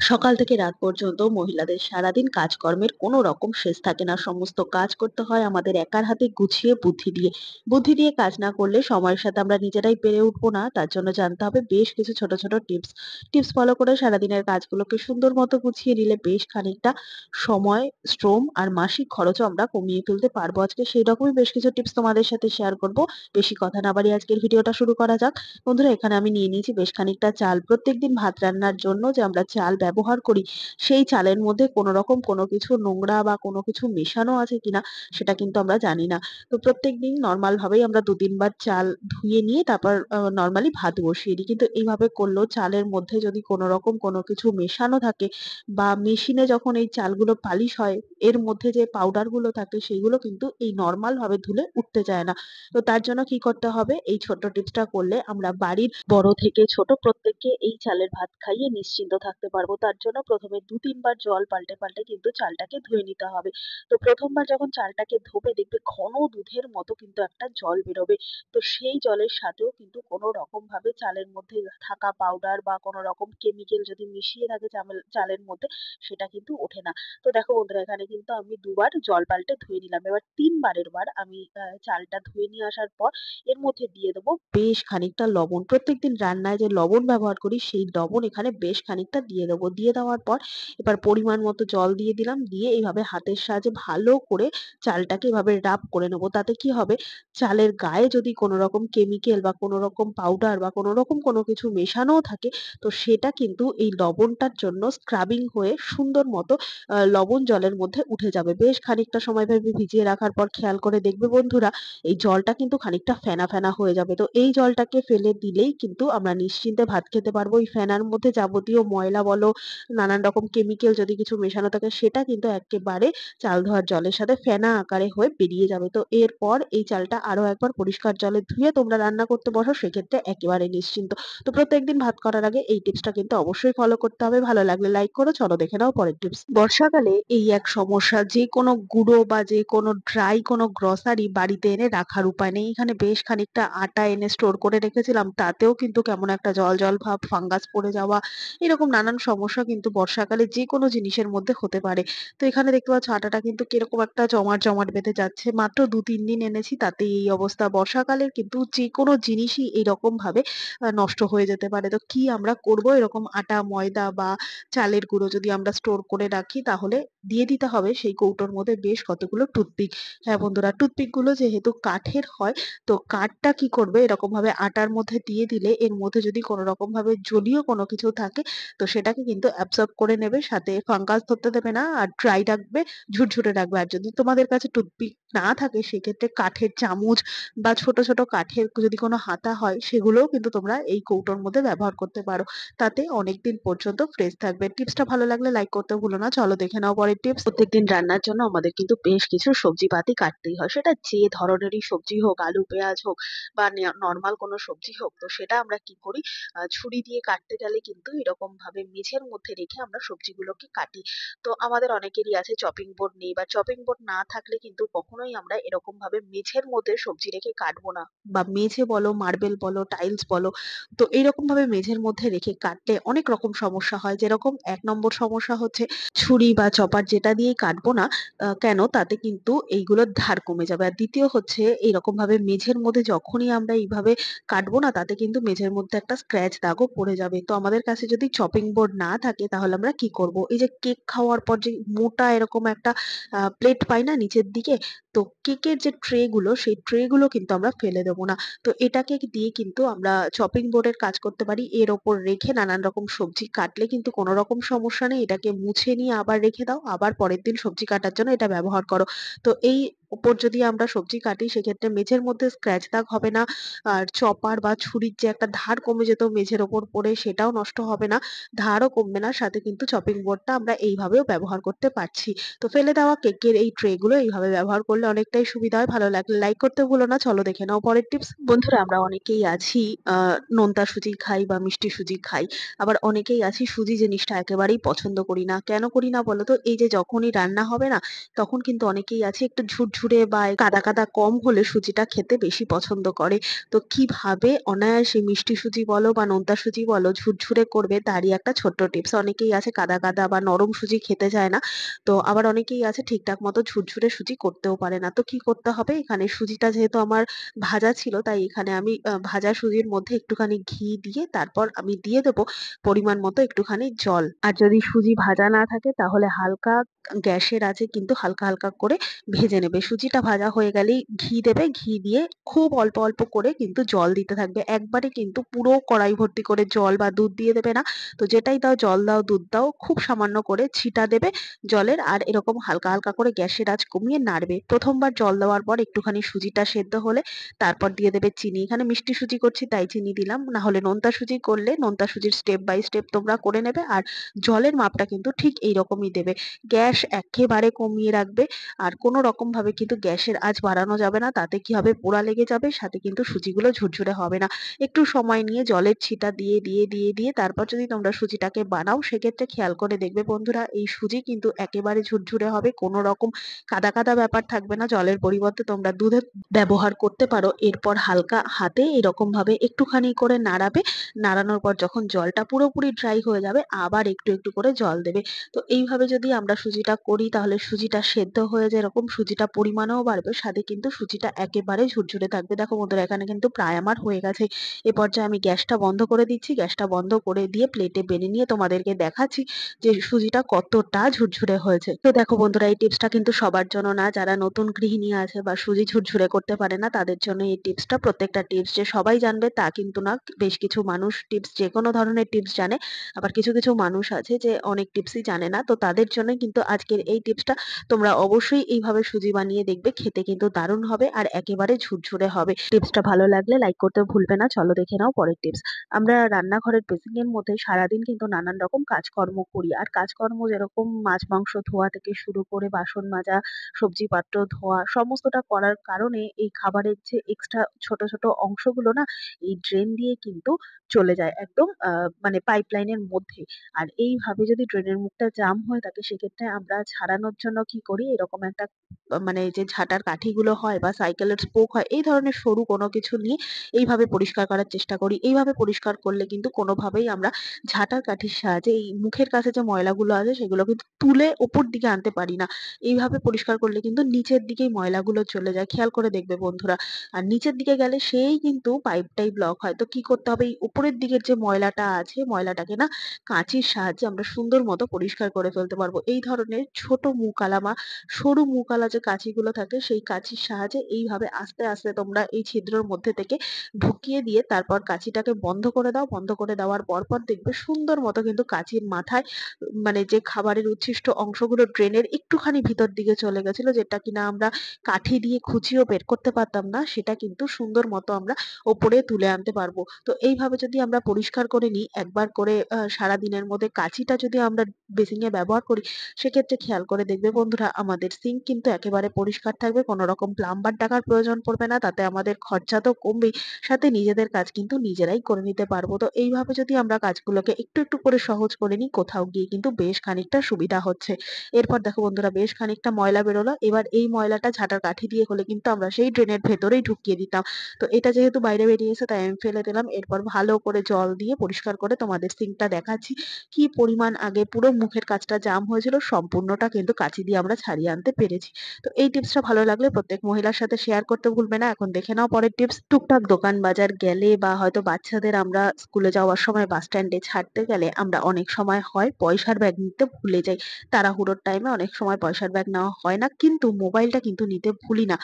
সকাল থেকে রাত পর্যন্ত মহিলাদের সারাদিন কাজকর্মের কোনো রকম শেষ থাকে না। সমস্ত কাজ করতে হয় আমাদের একার হাতে গুছিয়ে বুদ্ধি দিয়ে। বুদ্ধি দিয়ে কাজ না করলে সময়ের সাথে আমরা নিজেরাই পেরে উঠবো না। তার জন্য জানতে হবে বেশ কিছু ছোট, ছোট টিপস ফলো করে সারাদিনের কাজগুলোকে সুন্দর মতো গুছিয়ে নিলে বেশ খানিকটা সময়, শ্রম আর মাসিক খরচও আমরা কমিয়ে তুলতে পারবো। আজকে সেই রকমই বেশ কিছু টিপস তোমাদের সাথে শেয়ার করব। বেশি কথা না বাড়িয়ে আজকের ভিডিওটা শুরু করা যাক। বন্ধুরা, এখানে আমি নিয়ে নিয়েছি বেশ খানিকটা চাল। প্রত্যেকদিন ভাত রান্নার জন্য যে আমরা চাল ব্যবহার করি, সেই চালের মধ্যে কোনো রকম কোনো কিছু নোংরা বা কোনো কিছু মেশানো আছে কিনা সেটা কিন্তু আমরা জানি না। তো প্রত্যেকদিন নরমাল ভাবেই আমরা ২-৩ বার চাল ধুয়ে নিয়ে তারপর নরমালি ভাত বসিয়ে দিই। কিন্তু এইভাবে করলেও চালের মধ্যে যদি কোনো রকম কোনো কিছু মেশানো থাকে বা মেশিনে যখন এই চালগুলো পালিশ হয়, এর মধ্যে যে পাউডার গুলো থাকে সেগুলো কিন্তু এই নরমাল ভাবে ধুলে উঠতে চায় না। তো তার জন্য কি করতে হবে? এই ছোট্ট টিপসটা করলে আমরা বাড়ির বড় থেকে ছোট প্রত্যেককে এই চালের ভাত খাইয়ে নিশ্চিন্ত থাকতে পারবো। তার জন্য ১ম এ ২-৩ বার জল পাল্টে, পাল্টে কিন্তু চালটাকে ধুয়ে নিতে হবে। তো ১ম বার যখন চালটাকে ধোবে দেখবে ঘন দুধের মতো কিন্তু একটা জল বেরোবে। তো সেই জলের সাথেও কিন্তু কোনো রকমভাবে চালের মধ্যে থাকা পাউডার বা কোনো রকম কেমিক্যাল যদি মিশিয়ে থাকে চালের মধ্যে, সেটা কিন্তু ওঠে না। তো দেখো বন্ধুরা, এখানে কিন্তু আমি ২ বার জল পাল্টে ধুয়ে নিলাম। এবার ৩ বারের বার আমি চালটা ধুয়ে নিয়ে আসার পর এর মধ্যে দিয়ে দেবো বেশ খানিকটা লবণ। প্রত্যেকদিন রান্নায় যে লবণ ব্যবহার করি সেই লবণ এখানে বেশ খানিকটা দিয়ে দেবো। দিয়ে দেওয়ার পর এবার পরিমাণ মতো জল দিয়ে দিলাম। দিয়ে এইভাবে হাতের সাহায্যে ভালো করে চালটাকে এভাবে রাব করে নেবো। তাতে কি হবে? চালের গায়ে যদি কোনো রকম কেমিক্যাল বা কোনো রকম পাউডার বা কোনো রকম কোনো কিছু মেশানোও থাকে, তো সেটা কিন্তু এই লবণটার জন্য স্ক্রাবিং হয়ে সুন্দর মতো লবণ জলের মধ্যে উঠে যাবে। বেশ খানিকটা সময় এভাবে ভিজিয়ে রাখার পর খেয়াল করে দেখবে বন্ধুরা, এই জলটা কিন্তু খানিকটা ফেনা, ফেনা হয়ে যাবে। তো এই জলটাকে ফেলে দিলেই কিন্তু আমরা নিশ্চিন্তে ভাত খেতে পারবো। এই ফেনার মধ্যে যাবতীয় ময়লা বলো, নানান রকম কেমিক্যাল যদি কিছু মেশানো থাকে সেটা কিন্তু এক্কেবারে চাল ধোয়ার জলের সাথে ফেনা আকারে হয়ে বেরিয়ে যাবে। তো এরপর এই চালটা আরো একবার পরিষ্কার জলে ধুয়ে তোমরা রান্না করতে বসো, সেক্ষেত্রে একেবারে নিশ্চিন্ত। তো প্রত্যেকদিন ভাত করার আগে এই টিপসটা কিন্তু অবশ্যই ফলো করতে হবে। ভালো লাগলে লাইক করো। চলো দেখে নাও পরের টিপস। বর্ষাকালে এই এক সমস্যা, যেকোনো গুঁড়ো বা যেকোনো ড্রাই কোনো গ্রসারি বাড়িতে এনে রাখার উপায় নেই। এখানে বেশ খানিকটা আটা এনে স্টোর করে রেখেছিলাম। তাতেও কিন্তু কেমন একটা জল, জল ভাব, ফাঙ্গাস পড়ে যাওয়া, এরকম নানান সমস্যা কিন্তু বর্ষাকালে যেকোনো জিনিসের মধ্যে হতে পারে। তো এখানে দেখতে পাচ্ছ আটাটা কিন্তু কিরকম একটা জমাট, জমাট বেঁধে যাচ্ছে। মাত্র ২-৩ দিন এনেছি তাতেই এই অবস্থা। বর্ষাকালের কিন্তু যেকোনো জিনিসই এইরকমভাবে নষ্ট হয়ে যেতে পারে। তো কি আমরা করব? এরকম আটা, ময়দা বা চালের গুঁড়ো যদি আমরা স্টোর করে রাখি, তাহলে দিয়ে দিতে হবে সেই কৌটোর মধ্যে বেশ কতগুলো টুথপিক। হ্যাঁ বন্ধুরা, টুথপিক গুলো যেহেতু কাঠের হয়, তো কাঠটা কি করবে? এরকম ভাবে আটার মধ্যে দিয়ে দিলে এর মধ্যে যদি কোনো রকম ভাবে জলীয় কোনো কিছু থাকে, তো সেটাকে কিন্তু অ্যাবসর্ব করে নেবে, সাথে ফাঙ্গাস ধরতে দেবে না, আর ড্রাই রাখবে, ঝুরঝুরে রাখবে। আর যদি তোমাদের কাছে টুথপিক না থাকে, সেক্ষেত্রে কাঠের চামচ বা ছোট, ছোট কাঠের যদি কোনো হাতা হয়, সেগুলোও কিন্তু তোমরা এই কৌটোর মধ্যে ব্যবহার করতে পারো। তাতে অনেকদিন পর্যন্ত ফ্রেশ থাকবে। টিপসটা ভালো লাগলে লাইক করতে ভুলো না। চলো দেখে নাও পরের টিপস। প্রত্যেকদিন রান্নার জন্য আমাদের কিন্তু বেশ কিছু সবজিপাতি কাটতেই হয়। সেটা যে ধরনেরই সবজি হোক, আলু, পেঁয়াজ হোক বা নরমাল কোনো সবজি হোক, তো সেটা আমরা কি করি? ছুরি দিয়ে কাটতে গেলে কিন্তু এরকমভাবে মেঝের মধ্যে রেখে আমরা সবজিগুলোকে কাটি। তো আমাদের অনেকেরই আছে চপিং বোর্ড নেই, বা চপিং বোর্ড না থাকলে কিন্তু কখনোই আমরা এরকমভাবে মেঝের মধ্যে সবজি রেখে কাটবো না। বা মেঝে বলো, মার্বেল বলো, টাইলস বলো, তো এইরকম ভাবে মেঝের মধ্যে রেখে কাটলে অনেক রকম সমস্যা হয়। যেরকম ১ নম্বর সমস্যা হচ্ছে, ছুরি বা চপার যেটা দিয়েই কাটবো না কেন, তাতে কিন্তু এইগুলোর ধার কমে যাবে। আর দ্বিতীয় হচ্ছে, এইরকম ভাবে মেঝের মধ্যে যখনই আমরা এইভাবে কাটবো না, তাতে কিন্তু মেঝের মধ্যে একটা স্ক্র্যাচ দাগও পড়ে যাবে। তো আমাদের কাছে যদি চপিং বোর্ড না থাকে, তাহলে আমরা কি করব? এই যে কেক খাওয়ার পর যে মোটা এরকম একটা প্লেট পাই না নিচের দিকে? তো কেকের যে ট্রে গুলো, সেই ট্রে গুলো কিন্তু আমরা ফেলে দেব না। তো এটাকে দিয়ে কিন্তু আমরা চপিং বোর্ডের কাজ করতে পারি। এর ওপর রেখে নানান রকম সবজি কাটলে কিন্তু কোনো রকম সমস্যা নেই। এটাকে মুছে নিয়ে আবার রেখে দাও। আবার পরের দিন সবজি কাটার জন্য এটা ব্যবহার করো। তো এই উপর যদি আমরা সবজি কাটি, সেক্ষেত্রে মেঝের মধ্যে স্ক্র্যাচ দাগ হবে না। আর চপার বা ছুরির যে একটা ধার কমে যেত মেঝের ওপর পড়ে, সেটাও নষ্ট হবে না। ধারও কমবে না। সাথে কিন্তু চপিং বোর্ডটা আমরা এইভাবেও ব্যবহার করতে পারছি। তো ফেলে দেওয়া কেকের এই ট্রে গুলো এইভাবে ব্যবহার করলে অনেকটাই সুবিধা হয়। ভালো লাগলে লাইক করতে ভুলো না। চলো দেখে নাও পরের টিপস। বন্ধুরা, আমরা অনেকেই আছি নোনতা সুজি খাই বা মিষ্টি সুজি খাই। আবার অনেকেই আছি সুজি জিনিসটা একেবারেই পছন্দ করি না। কেন করি না বলো তো? এই যে যখনই রান্না হবে না, তখন কিন্তু অনেকেই আছে একটু ঝুরঝুরে বা কাদা, কাদা কম হলে সুজিটা খেতে বেশি পছন্দ করে। তো কিভাবে অনায়াসে মিষ্টি সুজি বলো বা নোনতা সুজি বলো ঝুরঝুরে করবে তারই একটা ছোট্ট টিপস। অনেকেই আছে কাদা, কাদা বা নরম সুজি খেতে চায় না। তো আবার অনেকেই আছে ঠিকঠাক মতো ঝুরঝুরে সুজি করতেও পারে না। তো কি করতে হবে? এখানে সুজিটা যেহেতু আমার ভাজা ছিল তাই এখানে আমি ভাজা সুজির মধ্যে একটুখানি ঘি দিয়ে তারপর আমি দিয়ে দেব পরিমাণ মতো একটুখানি জল। আর যদি সুজি ভাজা না থাকে তাহলে হালকা গ্যাসের আঁচে কিন্তু হালকা, হালকা করে ভেজে নেবে। সুজিটা ভাজা হয়ে গেলেই ঘি দেবে। ঘি দিয়ে খুব অল্প, অল্প করে কিন্তু জল দিতে থাকবে। একবারে কিন্তু পুরো কড়াই ভর্তি করে জল বা দুধ দিয়ে দেবে না। তো যেটাই দাও জল দাও, দুধ দাও খুব সামান্য করে ছিটা দেবে জলের। আর এরকম হালকা, হালকা করে গ্যাসের আঁচ কমিয়ে নাড়বে। ১ম বার জল দেওয়ার পর একটুখানি সুজিটা সেদ্ধ হলে তারপর দিয়ে দেবে চিনি। এখানে মিষ্টি সুজি করছি তাই চিনি দিলাম। না হলে নোনতা সুজি করলে নোনতা সুজির স্টেপ বাই স্টেপ তোমরা করে নেবে। আর জলের মাপটা কিন্তু ঠিক এইরকমই দেবে। গ্যাস একেবারে কমিয়ে রাখবে। আর কোনো রকম ভাবে কিন্তু গ্যাসের আঁচ বাড়ানো যাবে না। তাতে কি হবে? পোড়া লেগে যাবে। সাথে কিন্তু সুজিগুলো ঝুরঝুরে হবে না। একটু সময় নিয়ে জলের ছিটা দিয়ে তারপর যদি তোমরা সুজিটাকে বানাও সেক্ষেত্রে খেয়াল করে দেখবে বন্ধুরা এই সুজি কিন্তু একেবারে ঝুরঝুরে হবে। কোনো রকম কাদা, কাদা ব্যাপার থাকবে না। জলের পরিবর্তে তোমরা দুধের ব্যবহার করতে পারো। এরপর হালকা হাতে এরকম ভাবে একটুখানি করে নাড়াবে। নাড়ানোর পর যখন জলটা পুরোপুরি ড্রাই হয়ে যাবে আবার একটু, একটু করে জল দেবে। তো এইভাবে যদি আমরা সুজিটা করি তাহলে সুজিটা সেদ্ধ হয়ে যেরকম সুজিটা পরিমাণেও বাড়বে, সাথে কিন্তু সুজিটা একেবারে ঝুরঝুরে থাকবে। দেখো বন্ধুরা এখানে কিন্তু প্রায় আমার হয়ে গেছে। এ পর্যায়ে আমি গ্যাসটা বন্ধ করে দিচ্ছি। গ্যাসটা বন্ধ করে দিয়ে প্লেটে বেড়ে নিয়ে তোমাদেরকে দেখাচ্ছি যে সুজিটা কতটা ঝুরঝুরে হয়েছে। তো দেখো বন্ধুরা এই টিপসটা কিন্তু সবার জন্য না। যারা নতুন গৃহিণী আছে বা সুজি ঝুরঝুরে করতে পারে না তাদের জন্য এই টিপসটা। প্রত্যেকটা টিপস যে সবাই জানবে তা কিন্তু না। বেশ কিছু মানুষ টিপস যেকোনো ধরনের টিপস জানে। আবার কিছু, কিছু মানুষ আছে যে অনেক টিপসই জানে না। তো তাদের জন্যই কিন্তু আজকের এই টিপসটা। তোমরা অবশ্যই এইভাবে সুজি বানিয়ে দেখবে। খেতে কিন্তু দারুণ হবে আর একেবারে ঝুরঝুরে হবে। টিপসটা ভালো লাগলে লাইক করতে ভুলবে না। চলো দেখে নাও পরের টিপস। আমরা রান্নাঘরের বেসিং এর মধ্যে সারাদিন কিন্তু নানান রকম কাজকর্ম করি। আর কাজকর্ম যেরকম মাছ মাংস ধোয়া থেকে শুরু করে বাসন মাজা, সবজি পাত্র ধোয়া সমস্তটা করার কারণে এই খাবারের যে এক্সট্রা ছোট, ছোট অংশগুলো না এই ড্রেন দিয়ে কিন্তু চলে যায় একদম মানে পাইপলাইনের মধ্যে। আর এইভাবে যদি ড্রেনের মুখটা জাম হয়ে থাকে সেক্ষেত্রে আমরা ছাড়ানোর জন্য কি করি এরকম একটা মানে যে ঝাঁটার কাঠিগুলো হয় বা সাইকেলের স্পোক হয় এই ধরনের সরু কোনো কিছু নিয়ে এইভাবে পরিষ্কার করার চেষ্টা করি। এইভাবে পরিষ্কার করলে কিন্তু কোনোভাবেই আমরা ঝাঁটার কাঠির সাহায্যে এই মুখের কাছে যে ময়লাগুলো আছে সেগুলো কিন্তু তুলে উপর দিকে আনতে পারি না। এইভাবে পরিষ্কার করলে কিন্তু নিচের দিকেই ময়লাগুলো চলে যায়। খেয়াল করে দেখবে বন্ধুরা। আর নিচের দিকে গেলে সেই কিন্তু পাইপটাই ব্লক হয়। তো কি করতে হবে? এই উপরের দিকের যে ময়লাটা আছে ময়লাটাকে না কাঁচির সাহায্যে আমরা সুন্দর মতো পরিষ্কার করে ফেলতে পারবো। এই ধরনের ছোট মুকালা বা সরু মুকালা যে কাঁচিগুলো থাকে সেই কাঁচির সাহায্যে এইভাবে আস্তে, আস্তে তোমরা এই ছিদ্রর মধ্যে থেকে ঢুকিয়ে দিয়ে তারপর কাঁচিটাকে বন্ধ করে দাও। বন্ধ করে দেওয়ার পরপর দেখবে সুন্দর মতো কিন্তু কাঁচির মাথায় মানে যে খাবারের উচ্ছিষ্ট অংশগুলো ড্রেনের একটুখানি ভিতর দিকে চলে গেছিল যেটা কিনা আমরা কাঠি দিয়ে খুঁচিয়েও বের করতে পারতাম না সেটা কিন্তু সুন্দর মতো আমরা ওপরে তুলে আনতে পারবো। তো এইভাবে যদি আমরা পরিষ্কার করে নিই একবার করে সারাদিনের মধ্যে কাঁচিটা যদি আমরা বেসিং এ ব্যবহার করি সেক্ষেত্রে খেয়াল করে দেখবে বন্ধুরা আমাদের সিঙ্ক কিন্তু একেবারে পরিষ্কার থাকবে। কোনো রকম প্লাম্বার ডাকার প্রয়োজন পড়বে না। তাতে আমাদের খরচা তো কমবেই। সাথে নিজেদের কাজ কিন্তু নিজেরাই করে নিতে পারবো। তো এইভাবে যদি আমরা কাজগুলোকে একটু, একটু করে সহজ করে নিই কোথাও গিয়ে কিন্তু বেশ খানিকটা সুবিধা হচ্ছে। এরপর দেখো বন্ধুরা বেশ খানিকটা ময়লা বেরোলো। এবার এই ময়লাটা ঝাঁটার কাঠি দিয়ে হলে কিন্তু আমরা সেই ড্রেনের ভেতরেই ঢুকিয়ে দিতাম। তো এটা যেহেতু বাইরে বেরিয়েছে তাই আমি ফেলে দিলাম। এরপর ভালো করে জল দিয়ে পরিষ্কার করে তোমাদের সিঙ্কটা দেখাচ্ছি। কি পরিমাণ আগে পুরো মুখের কাজটা জাম হয়েছিল সম্পূর্ণটা কিন্তু কাঁচি দিয়ে আমরা ছাড়িয়ে আনতে পেরেছি। তো এই টিপসটা ভালো লাগলে প্রত্যেক মহিলার সাথে শেয়ার করতে ভুলবে না। এখন দেখে নাও পরের টিপস। টুকটাক দোকান বাজার গেলে বা হয়তো বাচ্চাদের আমরা স্কুলে যাওয়ার সময় বাস স্ট্যান্ডে ছাড়তে গেলে আমরা অনেক সময় হয় পয়সার ব্যাগ নিতে ভুলে যাই। তাড়াহুড়োর টাইমে অনেক সময় পয়সার ব্যাগ নেওয়া হয় না। কিন্তু মোবাইলটা কিন্তু নিতে ভুলি না।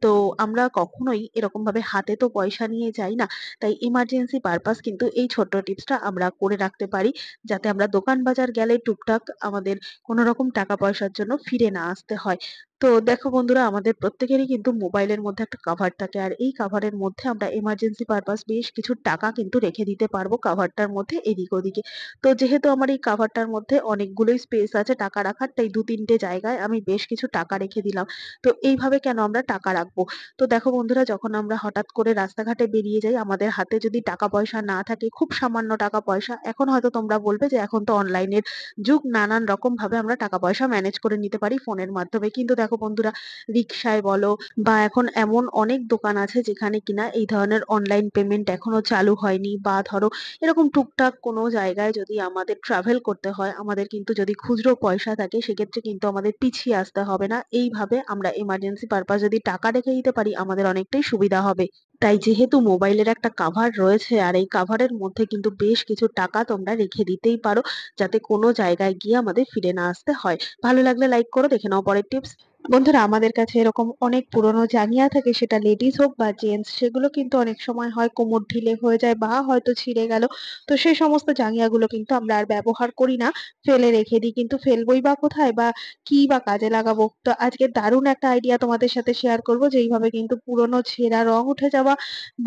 তো আমরা কখনোই এরকম ভাবে হাতে তো পয়সা নিয়ে যাই না। তাই ইমার্জেন্সি পারপাস কিন্তু এই ছোট্ট টিপসটা আমরা করে রাখতে পারি। যাতে আমরা দোকান বাজার গেলে টুকটাক আমাদের কোনো রকম টাকা পয়সার জন্য ফিরে না আসতে হয়। তো দেখো বন্ধুরা আমাদের প্রত্যেকেরই কিন্তু মোবাইলের মধ্যে একটা কভার থাকে। আর এই কভারের মধ্যে আমরা এমার্জেন্সি পারপাস বেশ কিছু টাকা কিন্তু রেখে দিতে পারবো কভারটার মধ্যে এদিক ওদিকে। তো যেহেতু আমার এই কভারটার মধ্যে অনেকগুলোই স্পেস আছে টাকা রাখার তাই ২-৩ টে জায়গায় আমি বেশ কিছু টাকা রেখে দিলাম। তো এইভাবে কেন আমরা টাকা রাখবো? তো দেখো বন্ধুরা যখন আমরা হঠাৎ করে রাস্তাঘাটে বেরিয়ে যাই আমাদের হাতে যদি টাকা পয়সা না থাকে খুব সামান্য টাকা পয়সা এখন হয়তো তোমরা বলবে যে এখন তো অনলাইনের যুগ নানান রকম ভাবে আমরা টাকা পয়সা ম্যানেজ করে নিতে পারি ফোনের মাধ্যমে। কিন্তু দেখো দেখো বন্ধুরা, রিক্সায় বলো বা এখন এমন অনেক দোকান আছে যেখানে কিনা এই ধরনের অনলাইন পেমেন্ট এখনো চালু হয়নি, বা ধরো এরকম টুকটাক কোনো জায়গায় যদি আমাদের ট্রাভেল করতে হয়, আমাদের কিন্তু যদি খুচরো পয়সা থাকে সেক্ষেত্রে কিন্তু আমাদের পিছিয়ে আসতে হবে না। এইভাবে আমরা এমার্জেন্সি পারপাস যদি টাকা রেখে দিতে পারি আমাদের অনেকটাই সুবিধা হবে। তাই যেহেতু মোবাইলের একটা কাভার রয়েছে, আর এই কাভারের মধ্যে কিন্তু বেশ কিছু টাকা তোমরা রেখে দিতেই পারো, যাতে কোনো জায়গায় গিয়ে আমাদের ফিরে না আসতে হয়। ভালো লাগলে লাইক করো। দেখে নাও পরের টিপস। বন্ধুরা, আমাদের কাছে এরকম অনেক পুরনো জাঙ্গিয়া থাকে, সেটা লেডিস হোক বা জেন্টস, সেগুলো কিন্তু অনেক সময় হয় কোমর ঢিলে হয়ে যায় বা হয়তো ছিঁড়ে গেল। তো সেই সমস্ত জাঙ্গিয়াগুলো কিন্তু আমরা আর ব্যবহার করি না, ফেলে রেখে দিই। কিন্তু ফেলবই বা কোথায়, বা কি বা কাজে লাগাবো? তো আজকে দারুণ একটা আইডিয়া তোমাদের সাথে শেয়ার করব, যেইভাবে কিন্তু পুরনো ছেঁড়া রং উঠে যাওয়া,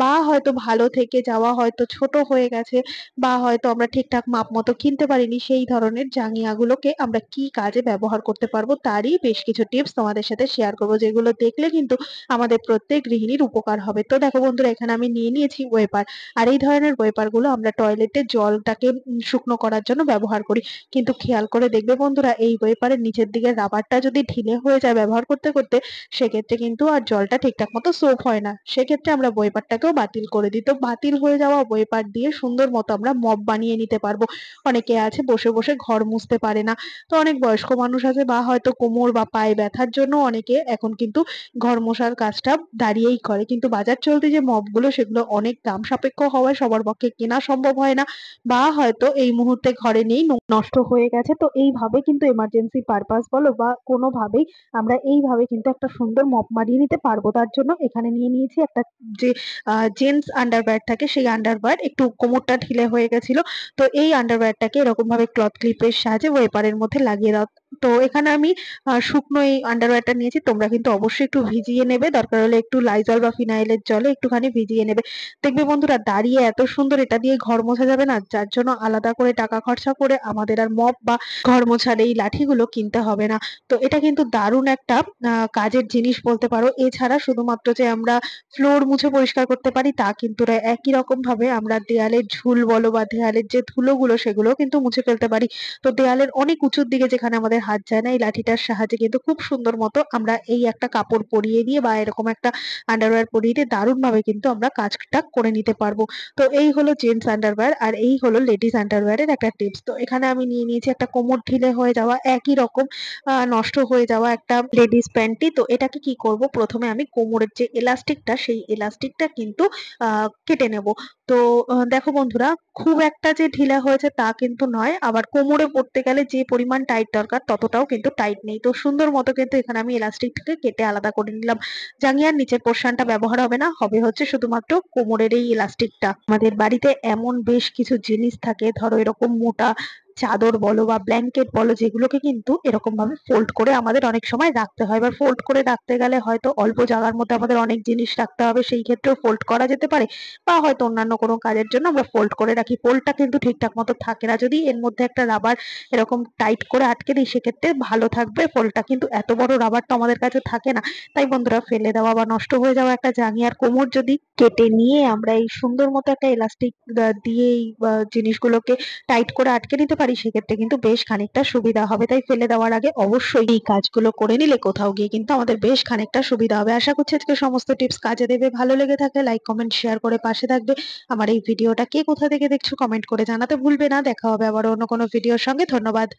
বা হয়তো ভালো থেকে যাওয়া, হয়তো ছোট হয়ে গেছে, বা হয়তো আমরা ঠিকঠাক মাপ মতো কিনতে পারিনি, সেই ধরনের জাঙ্গিয়াগুলোকে আমরা কি কাজে ব্যবহার করতে পারবো তারই বেশ কিছু টিপস তোমাদের সাথে শেয়ার করবো, যেগুলো দেখলে কিন্তু আমাদের প্রত্যেক গৃহিণীর উপকার হবে। তো দেখো বন্ধুরা, এখানে আমি নিয়ে নিয়েছি ওয়েপার। আর এই ধরনের ওয়েপার গুলো আমরা টয়লেটে জলটাকে শুকনো করার জন্য ব্যবহার করি। কিন্তু খেয়াল করে দেখবে বন্ধুরা, এই ওয়েপারের নিচের দিকে রাবারটা যদি ঢিলে হয়ে যায় ব্যবহার করতে করতে, সেক্ষেত্রে কিন্তু আর জলটা ঠিকঠাক মতো সোপ হয় না। সেক্ষেত্রে আমরা ওয়েপারটাকেও বাতিল করে দিই। তো বাতিল হয়ে যাওয়া ওয়েপার দিয়ে সুন্দর মতো আমরা মপ বানিয়ে নিতে পারবো। অনেকে আছে বসে বসে ঘর মুছতে পারে না, তো অনেক বয়স্ক মানুষ আছে, বা হয়তো কোমর বা পায়ে ব্যথার জন্য অনেকে এখন কিন্তু ঘর মোছার কাজটা দাঁড়িয়েই করে। কিন্তু বাজার চলতি যে মপগুলো, সেগুলো অনেক দাম সাপেক্ষ হওয়ায় সবার পক্ষে কেনা সম্ভব হয় না, বা হয়তো এই মুহূর্তে ঘরে নেই, নষ্ট হয়ে গেছে। তো এইভাবে কিন্তু এমার্জেন্সি পারপাস বলো বা কোনোভাবেই আমরা এইভাবে কিন্তু একটা সুন্দর মপ মারিয়ে নিতে পারবো। তার জন্য এখানে নিয়ে নিয়েছি একটা, যে জেন্টস আন্ডারওয়্যার থাকে, সেই আন্ডারওয়্যার একটু কোমরটা ঢিলে হয়ে গেছিল। তো এই আন্ডারওয়্যারটাকে এরকম ভাবে ক্লথ ক্লিপের সাহায্যে ওয়েপারের মধ্যে লাগিয়ে দাও। তো এখানে আমি শুকনো এই আন্ডারওয়্যারটা নিয়েছি। তোমরা কিন্তু অবশ্যই একটু ভিজিয়ে নেবে, দরকার হলে একটু লাইজল বা ফিনাইলের জলে একটুখানি ভিজিয়ে নেবে। দেখবে বন্ধুরা, দাঁড়িয়ে এত সুন্দর এটা দিয়ে ঘর মোছা যাবে না, যার জন্য আলাদা করে টাকা খরচা করে আমাদের আর মপ বা ঘর মোছার এই লাঠিগুলো কিনতে হবে না। তো এটা কিন্তু দারুণ একটা কাজের জিনিস বলতে পারো। এছাড়া শুধুমাত্র যে আমরা ফ্লোর মুছে পরিষ্কার করতে পারি তা কিন্তু নয়, একই রকম ভাবে আমরা দেয়ালের ঝুল বলো বা দেয়ালের যে ধুলোগুলো, সেগুলো কিন্তু মুছে ফেলতে পারি। তো দেয়ালের অনেক উঁচুর দিকে যেখানে আমাদের হাত যায় না, এই লাঠিটার সাহায্যে কিন্তু খুব সুন্দর মতো আমরা এই একটা কাপড় পরিয়ে দিয়ে বা এরকম একটা আন্ডারওয়্যার পরিয়ে দিয়ে দারুণ ভাবে কিন্তু আমরা কাজটা করে নিতে পারবো। তো এই হলো জেন্টস আন্ডারওয়্যার, আর এই হলো লেডিস আন্ডারওয়্যারের একটা টিপস। তো এখানে আমি নিয়ে নিয়েছি একটা কোমর ঢিলে হয়ে যাওয়া, একই রকম নষ্ট হয়ে যাওয়া একটা লেডিস প্যান্টি। তো এটাকে কি করব, প্রথমে আমি কোমরের যে এলাস্টিকটা, সেই এলাস্টিকটা কিন্তু কেটে নেব। তো দেখো বন্ধুরা, খুব একটা যে ঢিলা হয়েছে তা কিন্তু নয়, আবার কোমরে পড়তে গেলে যে পরিমাণ টাইট দরকার ততটাও কিন্তু টাইট নেই। তো সুন্দর মতো কিন্তু এখানে আমি এলাস্টিকটাকে কেটে আলাদা করে নিলাম। জাঙ্গিয়ার নিচের পোর্শনটা ব্যবহার হবে না, হবে হচ্ছে শুধুমাত্র কোমরের এই এলাস্টিকটা। আমাদের বাড়িতে এমন বেশ কিছু জিনিস থাকে, ধরো এরকম মোটা চাদর বলো বা ব্ল্যাঙ্কেট বলো, যেগুলোকে কিন্তু এরকম ভাবে ফোল্ড করে আমাদের অনেক সময় রাখতে হয়। এবার ফোল্ড করে রাখতে গেলে হয়তো অল্প জায়গার মধ্যে আমাদের অনেক জিনিস রাখতে হবে, সেই ক্ষেত্রেও ফোল্ড করা যেতে পারে, বা হয়তো অন্যান্য কোনো কাজের জন্য আমরা ফোল্ড করে রাখি। ফোল্ডটা কিন্তু ঠিকঠাক মতো থাকে না, যদি এর মধ্যে একটা রাবার এরকম টাইট করে আটকে দিই সেক্ষেত্রে ভালো থাকবে ফোল্ডটা, কিন্তু এত বড় রাবার তো আমাদের কাছে থাকে না। তাই বন্ধুরা, ফেলে দেওয়া বা নষ্ট হয়ে যাওয়া একটা জাঙ্গিয়ার কোমর যদি কেটে নিয়ে আমরা এই সুন্দর মতো একটা এলাস্টিক দিয়ে এই জিনিসগুলোকে টাইট করে আটকে নিতে পারি, সেক্ষেত্রে কিন্তু বেশ খানিকটা সুবিধা হবে। তাই ফেলে দেওয়ার আগে অবশ্যই এই কাজগুলো করে নিলে কোথাও গিয়ে কিন্তু আমাদের বেশ খানিকটা সুবিধা হবে। আশা করছি আজকে সমস্ত টিপস কাজে দেবে। ভালো লেগে থাকলে লাইক কমেন্ট শেয়ার করে পাশে থাকবে। আমার এই ভিডিওটা কে কোথা থেকে দেখছো কমেন্ট করে জানাতে ভুলবে না। দেখা হবে আবার অন্য কোনো ভিডিওর সঙ্গে। ধন্যবাদ।